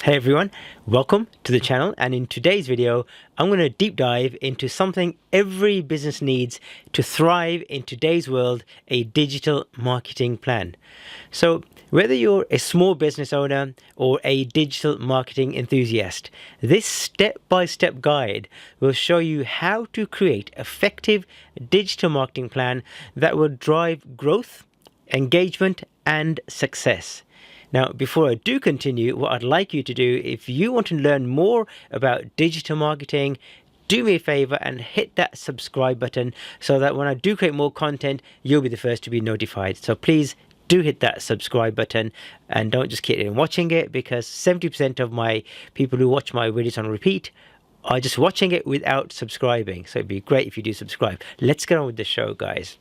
Hey everyone, welcome to the channel, and in today's video I'm going to deep dive into something every business needs to thrive in today's world: a digital marketing plan. So whether you're a small business owner or a digital marketing enthusiast, this step-by-step guide will show you how to create effective digital marketing plan that will drive growth, engagement and success. Now, before I do continue, what I'd like you to do, if you want to learn more about digital marketing, do me a favor and hit that subscribe button so that when I do create more content, you'll be the first to be notified. So please do hit that subscribe button and don't just keep watching it, because 70% of my people who watch my videos on repeat are just watching it without subscribing. So it'd be great if you do subscribe. Let's get on with the show, guys.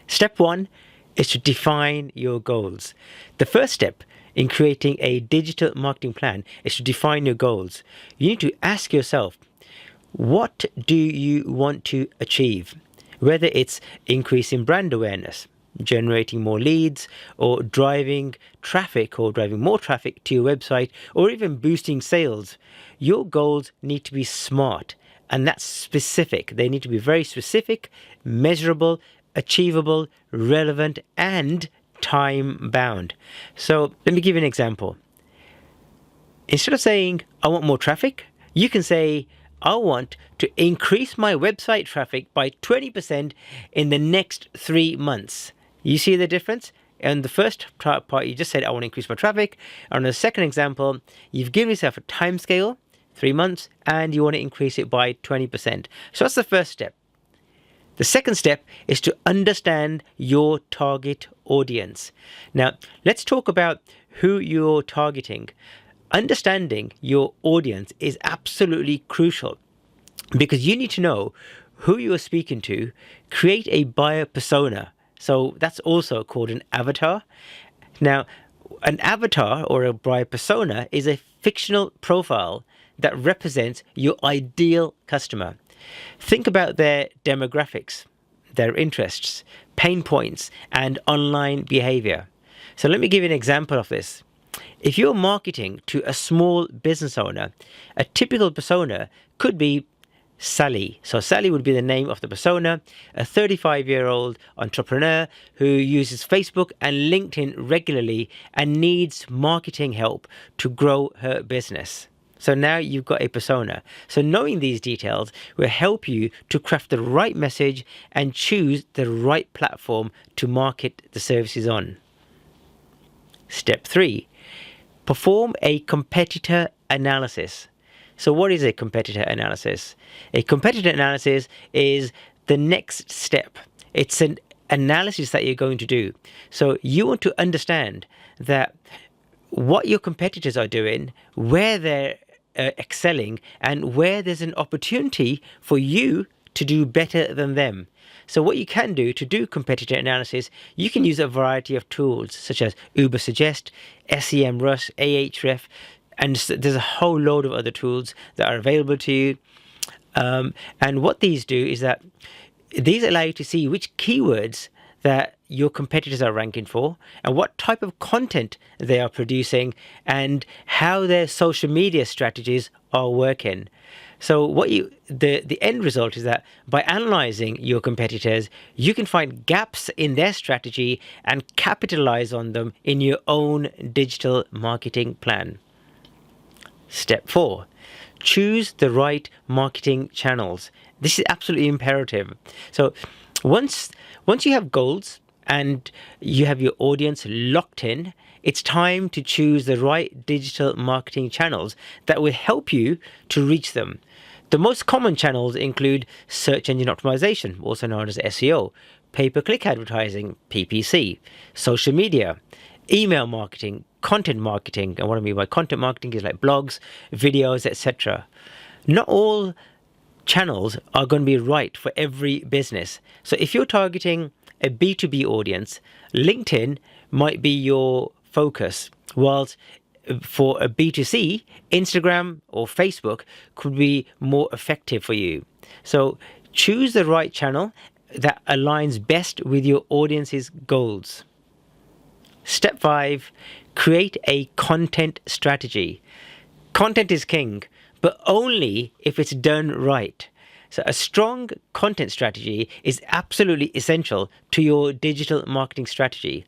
Step one is to define your goals. The first step in creating a digital marketing plan is to define your goals. You need to ask yourself, what do you want to achieve? Whether it's increasing brand awareness, generating more leads, or driving traffic or driving more traffic to your website, or even boosting sales, your goals need to be SMART, and that's specific. They need to be very specific, measurable, achievable, relevant, and time bound. So let me give you an example. Instead of saying, I want more traffic, you can say, I want to increase my website traffic by 20% in the next 3 months. You see the difference? And the first part, you just said, I want to increase my traffic. On the second example, you've given yourself a time scale, 3 months, and you want to increase it by 20%. So that's the first step. The second step is to understand your target audience. Now, let's talk about who you're targeting. Understanding your audience is absolutely crucial, because you need to know who you are speaking to, create a buyer persona. So that's also called an avatar. Now, an avatar or a buyer persona is a fictional profile that represents your ideal customer. Think about their demographics, their interests, pain points, and online behavior. So let me give you an example of this. If you're marketing to a small business owner, a typical persona could be Sally. So Sally would be the name of the persona, a 35-year-old entrepreneur who uses Facebook and LinkedIn regularly and needs marketing help to grow her business. So now you've got a persona. So knowing these details will help you to craft the right message and choose the right platform to market the services on. Step 3, perform a competitor analysis. So what is a competitor analysis? A competitor analysis is the next step. It's an analysis that you're going to do. So you want to understand that what your competitors are doing, where they're excelling, and where there's an opportunity for you to do better than them. So what you can do to do competitor analysis, you can use a variety of tools such as Ubersuggest, SEMrush, Ahref, and there's a whole load of other tools that are available to you. And what these do is that these allow you to see which keywords that your competitors are ranking for, and what type of content they are producing, and how their social media strategies are working. So the end result is that by analyzing your competitors, you can find gaps in their strategy and capitalize on them in your own digital marketing plan. Step 4, choose the right marketing channels. This is absolutely imperative. So once you have goals and you have your audience locked in, it's time to choose the right digital marketing channels that will help you to reach them. The most common channels include search engine optimization, also known as SEO, pay-per-click advertising, PPC, social media, email marketing, content marketing. And what I mean by content marketing is like blogs, videos, etc. Not all channels are going to be right for every business. So if you're targeting a B2B audience, LinkedIn might be your focus, whilst for a B2C, Instagram or Facebook could be more effective for you. So choose the right channel that aligns best with your audience's goals. Step 5, create a content strategy. Content is king, but only if it's done right. So a strong content strategy is absolutely essential to your digital marketing strategy.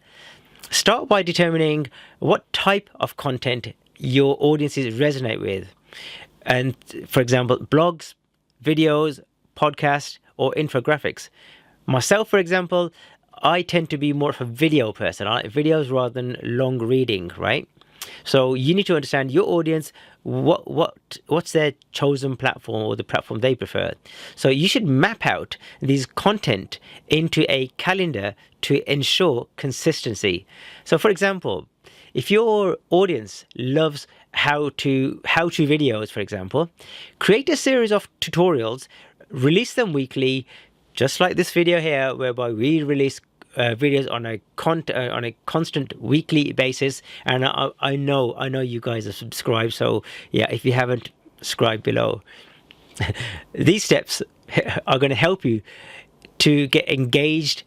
Start by determining what type of content your audiences resonate with. And for example, blogs, videos, podcasts, or infographics. Myself, for example, I tend to be more of a video person. I like videos rather than long reading, right? So you need to understand your audience, what's their chosen platform or the platform they prefer. So you should map out these content into a calendar to ensure consistency. So for example, if your audience loves how-to videos, for example, create a series of tutorials, release them weekly, just like this video here, whereby we release videos on a constant weekly basis. And I know you guys are subscribed, so yeah, if you haven't, subscribe below. These steps are going to help you to get engaged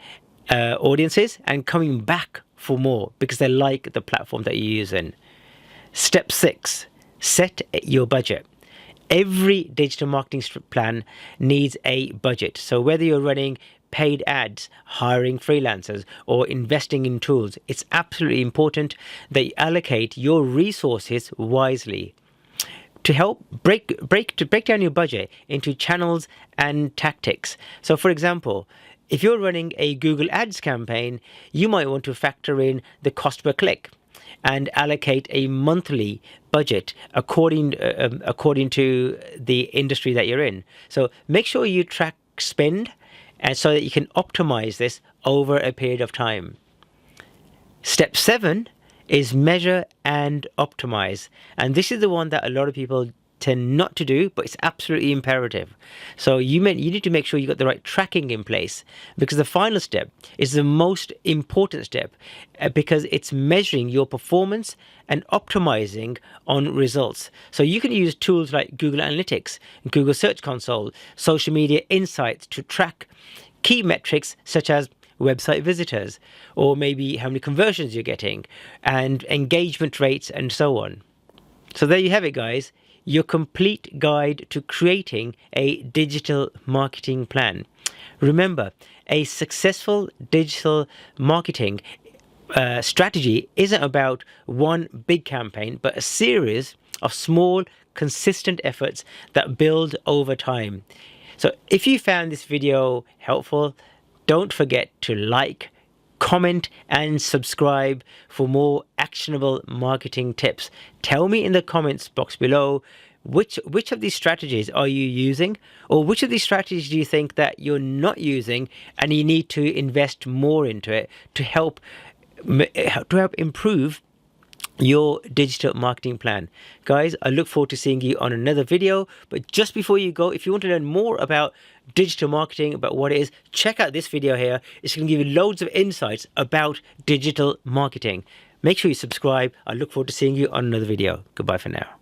audiences and coming back for more because they like the platform that you're using. Step 6, set your budget. Every digital marketing plan needs a budget. So whether you're running paid ads, hiring freelancers, or investing in tools, it's absolutely important that you allocate your resources wisely. To help break down your budget into channels and tactics. So for example, if you're running a Google Ads campaign, you might want to factor in the cost per click and allocate a monthly budget according to the industry that you're in. So make sure you track spend and so that you can optimize this over a period of time. Step 7 is measure and optimize. And this is the one that a lot of people tend not to do, but it's absolutely imperative. So you need to make sure you got the right tracking in place, because the final step is the most important step because it's measuring your performance and optimizing on results. So you can use tools like Google Analytics, Google Search Console, social media insights to track key metrics such as website visitors, or maybe how many conversions you're getting, and engagement rates, and so on. So there you have it, guys. Your complete guide to creating a digital marketing plan. Remember, a successful digital marketing strategy isn't about one big campaign, but a series of small, consistent efforts that build over time. So if you found this video helpful, don't forget to like, comment, and subscribe for more actionable marketing tips. Tell me in the comments box below which of these strategies are you using, or which of these strategies do you think that you're not using and you need to invest more into it to help improve your digital marketing plan. Guys, I look forward to seeing you on another video. But just before you go, if you want to learn more about digital marketing, about what it is, check out this video here. It's going to give you loads of insights about digital marketing. Make sure you subscribe. I look forward to seeing you on another video. Goodbye for now.